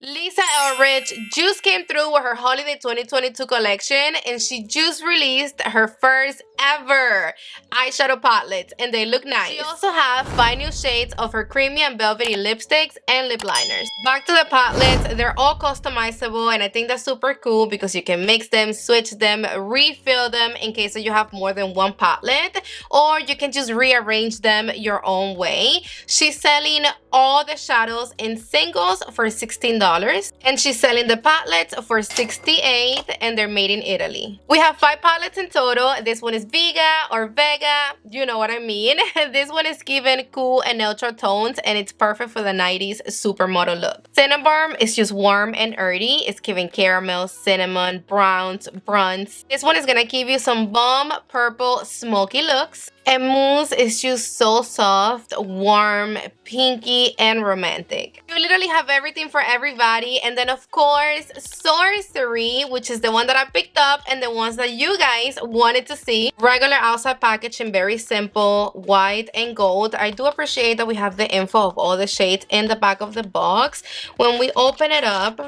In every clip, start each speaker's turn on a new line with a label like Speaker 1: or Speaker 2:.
Speaker 1: Lisa Eldridge just came through with her holiday 2022 collection, and she just released her first ever eyeshadow palettes, and they look nice. She also has 5 new shades of her creamy and velvety lipsticks and lip liners. Back to the palettes, they're all customizable, and I think that's super cool because you can mix them, switch them, refill them in case that you have more than one palette, or you can just rearrange them your own way. She's selling all the shadows in singles for $16, and she's selling the palettes for $68, and they're made in Italy. We have 5 palettes in total. This one is Vega or Vega, you know what I mean. This one is given cool and neutral tones, and it's perfect for the 90s supermodel look. Cinnabon is just warm and earthy. It's giving caramel, cinnamon, browns, brunts. This one is gonna give you some bomb purple smoky looks. And Mousse is just so soft, warm, pinky, and romantic. You literally have everything for everybody. And then of course, Sorcery, which is the one that I picked up and the ones that you guys wanted to see. Regular outside packaging, very simple, white and gold. I do appreciate that we have the info of all the shades in the back of the box. When we open it up,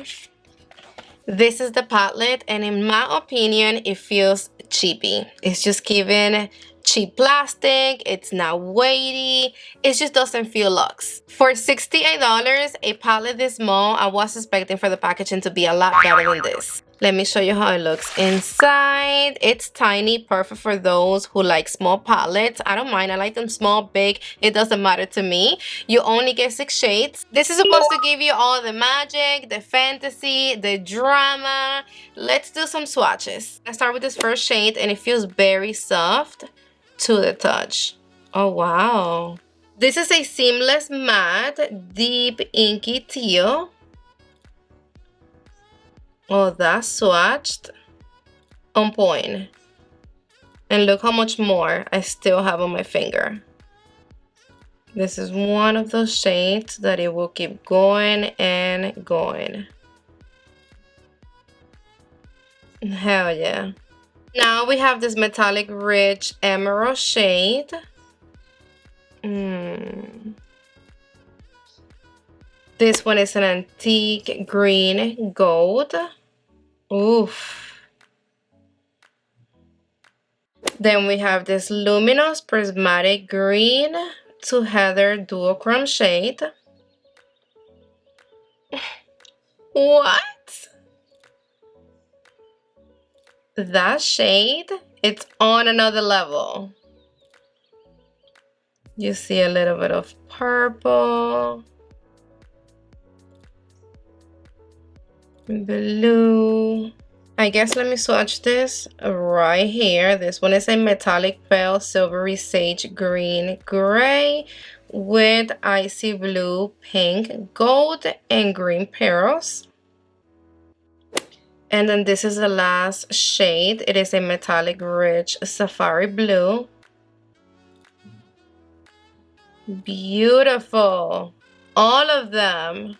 Speaker 1: this is the palette, and in my opinion, it feels cheapy. It's just giving cheap plastic. It's not weighty. It just doesn't feel luxe. For $68, a palette this small, I was expecting for the packaging to be a lot better than this. Let me show you how it looks inside. It's tiny, perfect for those who like small palettes. I don't mind. I like them small, big. It doesn't matter to me. You only get 6 shades. This is supposed to give you all the magic, the fantasy, the drama. Let's do some swatches. I start with this first shade, and it feels very soft to the touch. Oh wow. This is a seamless matte, deep inky teal. Oh, that's swatched on point. And look how much more I still have on my finger. This is one of those shades that it will keep going and going. Hell yeah. Now we have this metallic rich emerald shade. This one is an antique green gold. Oof. Then we have this luminous prismatic green to heather duochrome shade. What? That shade, it's on another level. You see a little bit of purple, blue. I guess let me swatch this right here. This one is a metallic pale silvery sage green gray with icy blue, pink, gold, and green pearls. And then this is the last shade. It is a metallic rich safari blue. Beautiful. All of them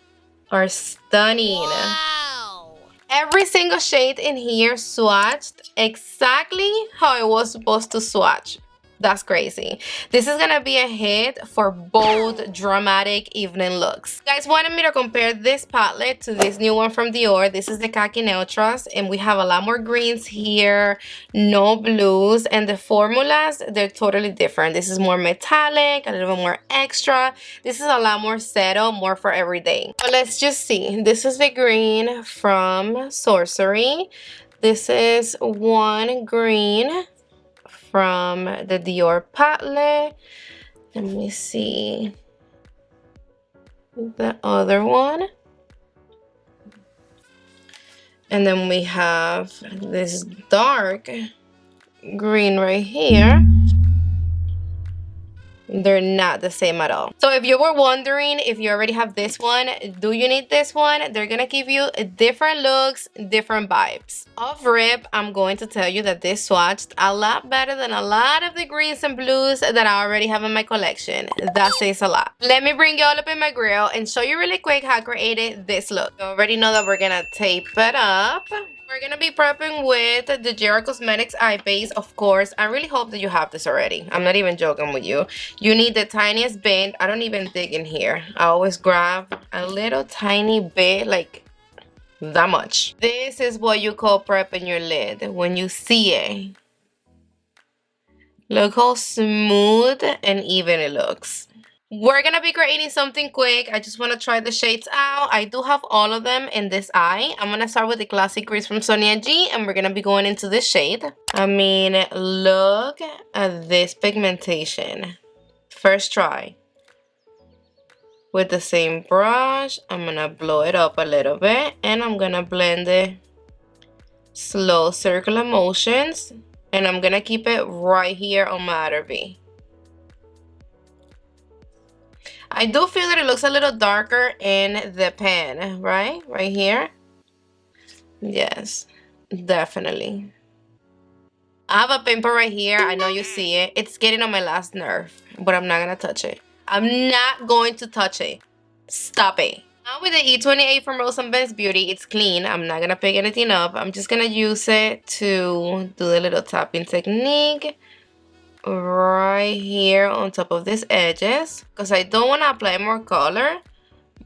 Speaker 1: are stunning. Wow. Every single shade in here swatched exactly how it was supposed to swatch. That's crazy. This is gonna be a hit for bold, dramatic evening looks. You guys wanted me to compare this palette to this new one from Dior. This is the Khaki Neutrals, and we have a lot more greens here, no blues, and the formulas, they're totally different. This is more metallic, a little bit more extra. This is a lot more settled, more for everyday. So let's just see. This is the green from Sorcery. This is one green from the Dior palette. Let me see the other one. And then we have this dark green right here. They're not the same at all. So if you were wondering if you already have this one, do you need this one? They're gonna give you different looks, different vibes. Off rip, I'm going to tell you that this swatched a lot better than a lot of the greens and blues that I already have in my collection. That says a lot. Let me bring you all up in my grill and show you really quick how I created this look. You already know that we're gonna tape it up. We're gonna be prepping with the Dior Cosmetics Eye Base, of course. I really hope that you have this already. I'm not even joking with you. You need the tiniest bit. I don't even dig in here. I always grab a little tiny bit, like That much. This is what you call prepping your lid when you see it. Look how smooth and even it looks. We're gonna be creating something quick. I just want to try the shades out. I do have all of them in this eye. I'm gonna start with the Classic Grease from Sonia G, and we're gonna be going into this shade. I mean, look at this pigmentation. First try. With the same brush, I'm gonna blow it up a little bit, and I'm gonna blend it slow circular motions, and I'm gonna keep it right here on my outer V. I do feel that it looks a little darker in the pan, right? Right here. Yes, definitely. I have a pimple right here. I know you see it. It's getting on my last nerve, but I'm not gonna touch it. I'm not going to touch it. Stop it. Now with the E28 from Rose & Ben's Beauty, it's clean. I'm not gonna pick anything up. I'm just gonna use it to do the little tapping technique right here on top of these edges, because I don't want to apply more color,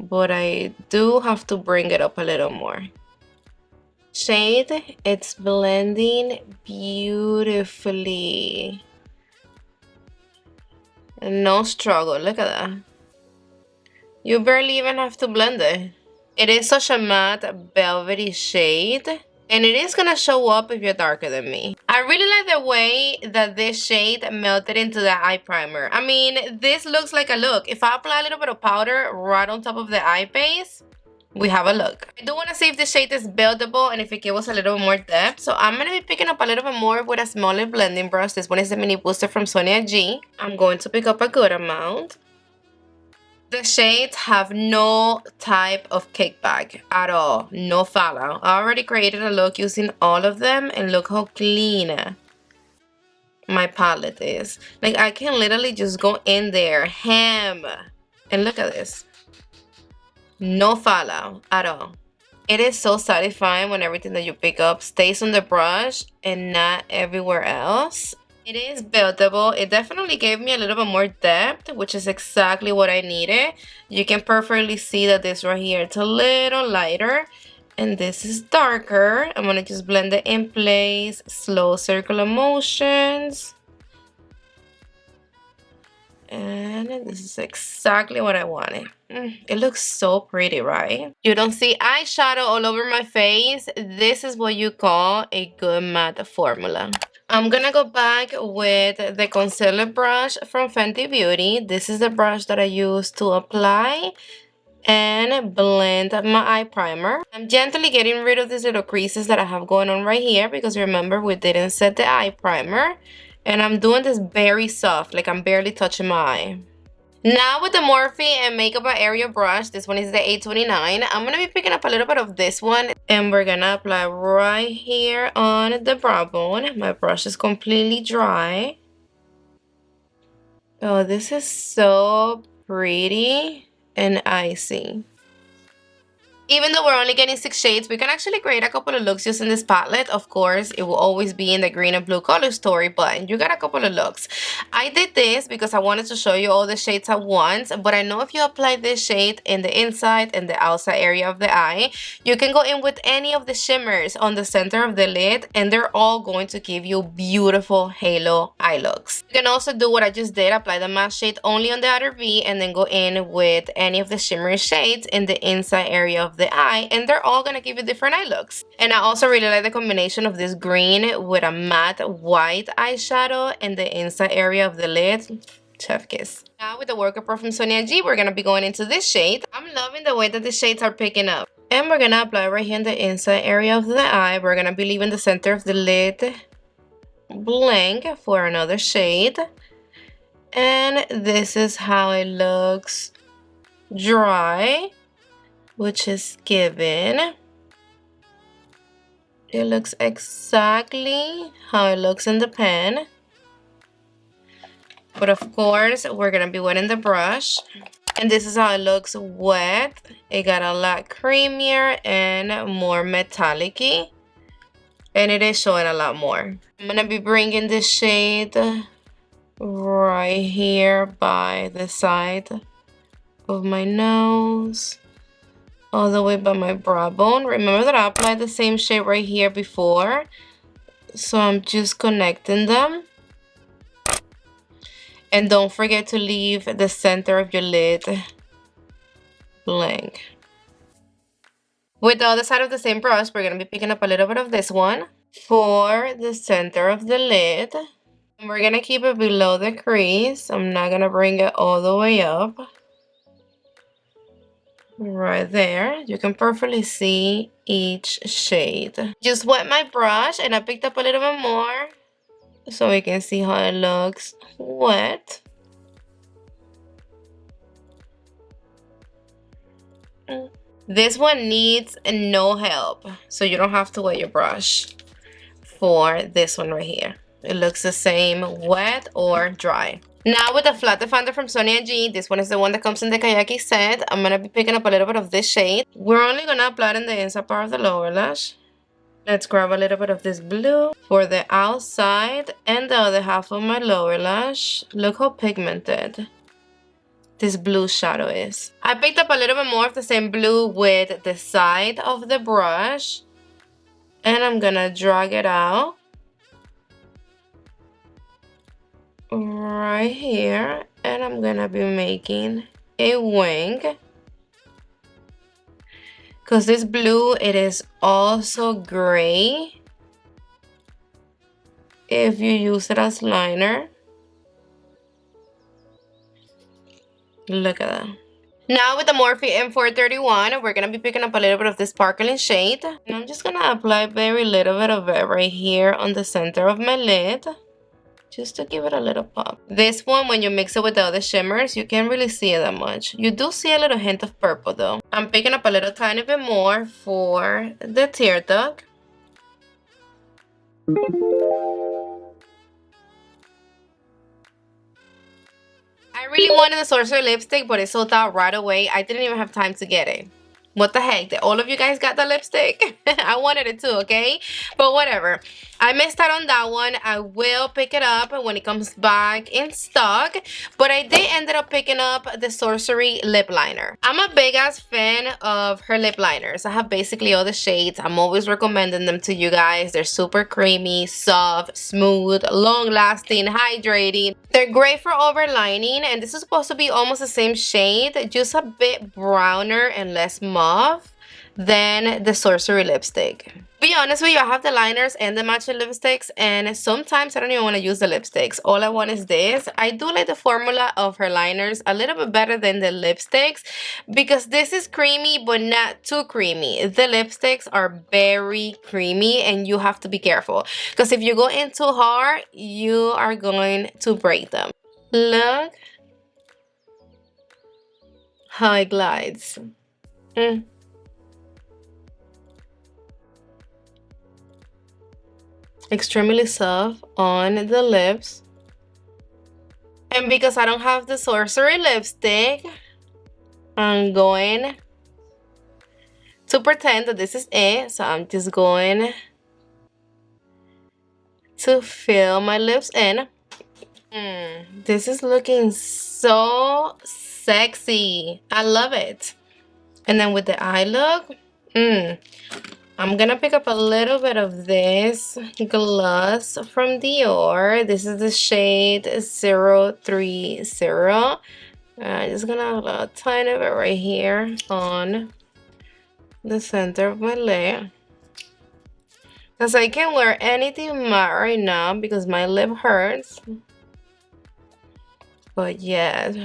Speaker 1: but I do have to bring it up a little more. Shade, it's blending beautifully. No struggle. Look at that. You barely even have to blend it. It is such a matte velvety shade, and it is gonna show up if you're darker than me. I really like the way that this shade melted into the eye primer. I mean, this looks like a look. If I apply a little bit of powder right on top of the eye base, we have a look. I do want to see if the shade is buildable and if it gives us a little bit more depth. So I'm going to be picking up a little bit more with a smaller blending brush. This one is the Mini Booster from Sonia G. I'm going to pick up a good amount. The shades have no type of kickback at all. No fallout. I already created a look using all of them, and look how clean my palette is. Like, I can literally just go in there, ham. And look at this. No fallout at all. It is so satisfying when everything that you pick up stays on the brush and not everywhere else. It is buildable. It definitely gave me a little bit more depth, which is exactly what I needed. You can perfectly see that this right here, it's a little lighter, and this is darker. I'm gonna just blend it in place, slow circular motions. And this is exactly what I wanted. It looks so pretty, right? You don't see eyeshadow all over my face. This is what you call a good matte formula. I'm gonna go back with the concealer brush from Fenty Beauty. This is the brush that I use to apply and blend my eye primer. I'm gently getting rid of these little creases that I have going on right here, because remember, we didn't set the eye primer. And I'm doing this very soft, like I'm barely touching my eye. Now with the Morphe and Makeup by Area brush, this one is the A29. I'm going to be picking up a little bit of this one, and we're going to apply right here on the brow bone. My brush is completely dry. Oh, this is so pretty and icy. Even though we're only getting 6 shades, we can actually create a couple of looks using this palette. Of course, it will always be in the green and blue color story, but you got a couple of looks. I did this because I wanted to show you all the shades at once, but I know if you apply this shade in the inside and the outside area of the eye, you can go in with any of the shimmers on the center of the lid, and they're all going to give you beautiful halo eye looks. You can also do what I just did, apply the matte shade only on the outer V, and then go in with any of the shimmery shades in the inside area of the eye, and they're all gonna give you different eye looks. And I also really like the combination of this green with a matte white eyeshadow in the inside area of the lid. Chef kiss. Now with the Worker Pro from Sonia G, we're gonna be going into this shade. I'm loving the way that the shades are picking up. And we're gonna apply right here in the inside area of the eye. We're gonna be leaving the center of the lid blank for another shade. And this is how it looks dry, which is given. It looks exactly how it looks in the pan. But of course, we're gonna be wetting the brush. And this is how it looks wet. It got a lot creamier and more metallic-y. And it is showing a lot more. I'm gonna be bringing this shade right here by the side of my nose. all the way by my brow bone. Remember that I applied the same shade right here before, so I'm just connecting them. And don't forget to leave the center of your lid blank. With the other side of the same brush, we're going to be picking up a little bit of this one for the center of the lid. And we're going to keep it below the crease. I'm not going to bring it all the way up. Right there. You can perfectly see each shade. Just wet my brush and I picked up a little bit more so we can see how it looks wet. This one needs no help, so you don't have to wet your brush for this one right here. It looks the same wet or dry. Now with the flat definer from Sonia G, this one is the one that comes in the Kayaki set. I'm going to be picking up a little bit of this shade. We're only going to apply it in the inside part of the lower lash. Let's grab a little bit of this blue for the outside and the other half of my lower lash. Look how pigmented this blue shadow is. I picked up a little bit more of the same blue with the side of the brush. And I'm gonna drag it out. Right here. And I'm gonna be making a wing. Because this blue, it is also gray if you use it as liner. Look at that. Now with the Morphe M431, we're going to be picking up a little bit of this sparkling shade. And I'm just going to apply very little bit of it right here on the center of my lid. Just to give it a little pop. This one, when you mix it with the other shimmers, you can't really see it that much. You do see a little hint of purple though. I'm picking up a little tiny bit more for the tear duct. I really wanted the Sorcerer lipstick, but it sold out right away. I didn't even have time to get it. What the heck? Did all of you guys got the lipstick? I wanted it too, okay? But whatever. I missed out on that one. I will pick it up when it comes back in stock. But I did ended up picking up the Sorcery lip liner. I'm a big ass fan of her lip liners. I have basically all the shades. I'm always recommending them to you guys. They're super creamy, soft, smooth, long lasting, hydrating. They're great for overlining, and this is supposed to be almost the same shade, just a bit browner and less mauve than the Sorcery lipstick. To be honest with you, I have the liners and the matching lipsticks, and sometimes I don't even want to use the lipsticks. All I want is this. I do like the formula of her liners a little bit better than the lipsticks because this is creamy but not too creamy. The lipsticks are very creamy and you have to be careful because if you go in too hard, you are going to break them. Look how it glides. Extremely soft on the lips. And because I don't have the Sorcery lipstick, I'm going to pretend that this is it. So I'm just going to fill my lips in. This is looking so sexy. I love it. And then with the eye look, I'm gonna pick up a little bit of this gloss from Dior. This is the shade 030. I'm just gonna have a tiny bit right here on the center of my lip. Because I can't wear anything matte right now because my lip hurts. But yes.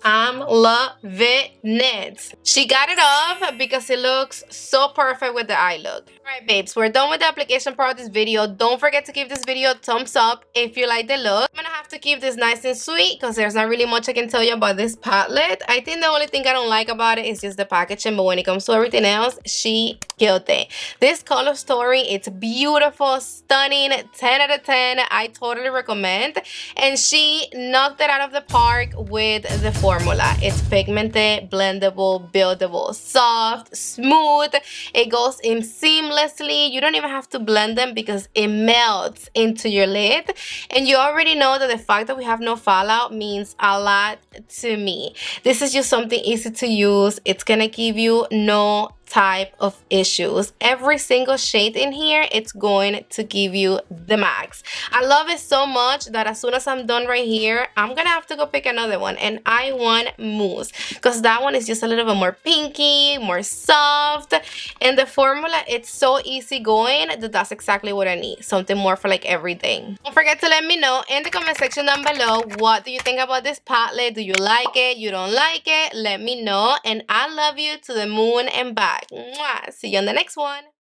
Speaker 1: I'm loving it. She got it off because it looks so perfect with the eye look. Alright babes, we're done with the application part of this video. Don't forget to give this video a thumbs up if you like the look. I'm gonna have to keep this nice and sweet because there's not really much I can tell you about this palette. I think the only thing I don't like about it is just the packaging, but when it comes to everything else, she killed it. This color story, it's beautiful, stunning, 10 out of 10. I totally recommend. And she knocked it out of the park with the formula. It's pigmented, blendable, buildable, soft, smooth. It goes in seamless. seamlessly. You don't even have to blend them because it melts into your lid. And you already know that the fact that we have no fallout means a lot to me. This is just something easy to use. It's gonna give you no type of issues. Every single shade in here, it's going to give you the max. I love it so much that as soon as I'm done right here, I'm gonna have to go pick another one, and I want mousse because that one is just a little bit more pinky, more soft, and the formula, it's so easy going that that's exactly what I need. Something more for like everything. Don't forget to let me know in the comment section down below, what do you think about this palette? Do you like it? You don't like it? Let me know, and I love you to the moon and back. Mwah. See you on the next one.